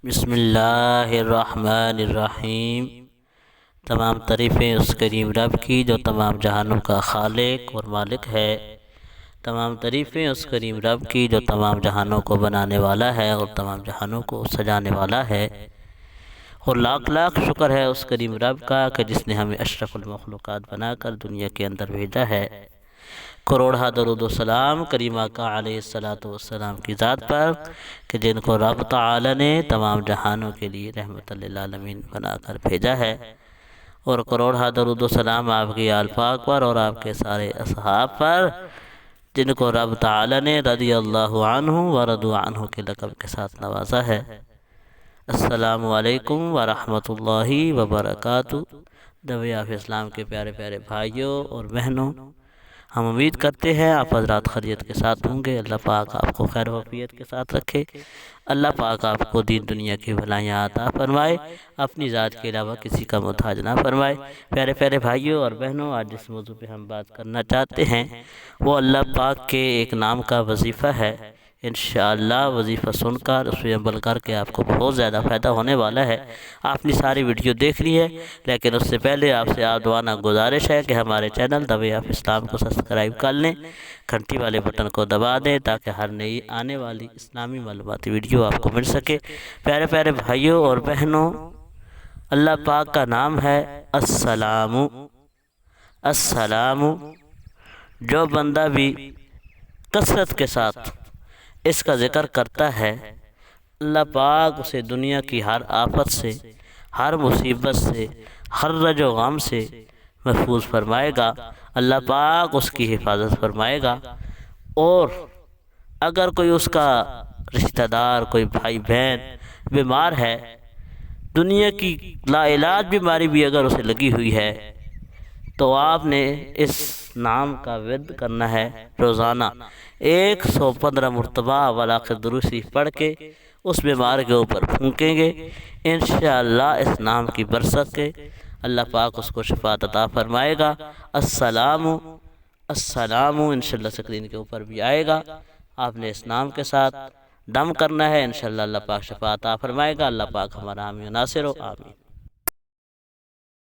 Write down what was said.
بسم اللہ الرحمن الرحیم۔ تمام تعریفیں اس کریم رب کی جو تمام جہانوں کا خالق اور مالک ہے۔ تمام تعریفیں اس کریم رب کی جو تمام جہانوں کو بنانے والا ہے اور تمام جہانوں کو سجانے والا ہے، اور لاکھ لاکھ شکر ہے اس کریم رب کا کہ جس نے ہمیں اشرف المخلوقات بنا کر دنیا کے اندر بھیجا ہے۔ کروڑہ درود و سلام کریم آقا علیہ الصلوۃ والسلام کی ذات پر کہ جن کو رب تعالی نے تمام جہانوں کے لیے رحمت للعالمین بنا کر بھیجا ہے، اور کروڑہ درود و سلام آپ کی آل پاک پر اور آپ کے سارے اصحاب پر جن کو رب تعالی نے رضی اللہ عنہ و رضوا عنہ کے لقب کے ساتھ نوازا ہے۔ السلام علیکم ورحمۃ اللہ وبرکاتہ۔ دویاف اسلام کے پیارے پیارے بھائیوں اور بہنوں، ہم امید کرتے ہیں آپ حضرات خیریت کے ساتھ ہوں گے۔ اللہ پاک آپ کو خیر و عافیت کے ساتھ رکھے۔ اللہ پاک آپ کو دین دنیا کی بھلائیاں عطا فرمائے، اپنی ذات کے علاوہ کسی کا محتاج نہ فرمائے۔ پیارے پیارے بھائیوں اور بہنوں، آج جس موضوع پہ ہم بات کرنا چاہتے ہیں وہ اللہ پاک کے ایک نام کا وظیفہ ہے۔ انشاءاللہ وظیفہ سن کر اس پہ عمل کر کے آپ کو بہت زیادہ فائدہ ہونے والا ہے۔ آپ نے ساری ویڈیو دیکھ لی ہے، لیکن اس سے پہلے آپ سے آدوانہ گزارش ہے کہ ہمارے چینل دویاف اسلام کو سبسکرائب کر لیں، گھنٹی والے بٹن کو دبا دیں تاکہ ہر نئی آنے والی اسلامی معلوماتی ویڈیو آپ کو مل سکے۔ پیارے پیارے بھائیوں اور بہنوں، اللہ پاک کا نام ہے السلام۔ السلام، جو بندہ بھی کثرت کے ساتھ اس کا ذکر کرتا ہے، اللہ پاک اسے دنیا کی ہر آفت سے، ہر مصیبت سے، ہر رنج و غم سے محفوظ فرمائے گا۔ اللہ پاک اس کی حفاظت فرمائے گا، اور اگر کوئی اس کا رشتہ دار، کوئی بھائی بہن بیمار ہے، دنیا کی لا علاج بیماری بھی اگر اسے لگی ہوئی ہے، تو آپ نے اس نام کا ورد کرنا ہے۔ روزانہ 115 مرتبہ ولاقِ درود شریف پڑھ کے اس بیمار کے اوپر پھونکیں گے، انشاءاللہ اس نام کی برکت سے اللہ پاک اس کو شفاعت عطا فرمائے گا۔ السلام، السلام انشاءاللہ سکرین کے اوپر بھی آئے گا۔ آپ نے اس نام کے ساتھ دم کرنا ہے، انشاءاللہ اللہ پاک شفاعت عطا فرمائے گا۔ اللہ پاک ہمارا حامی و ناصر ہو، آمین۔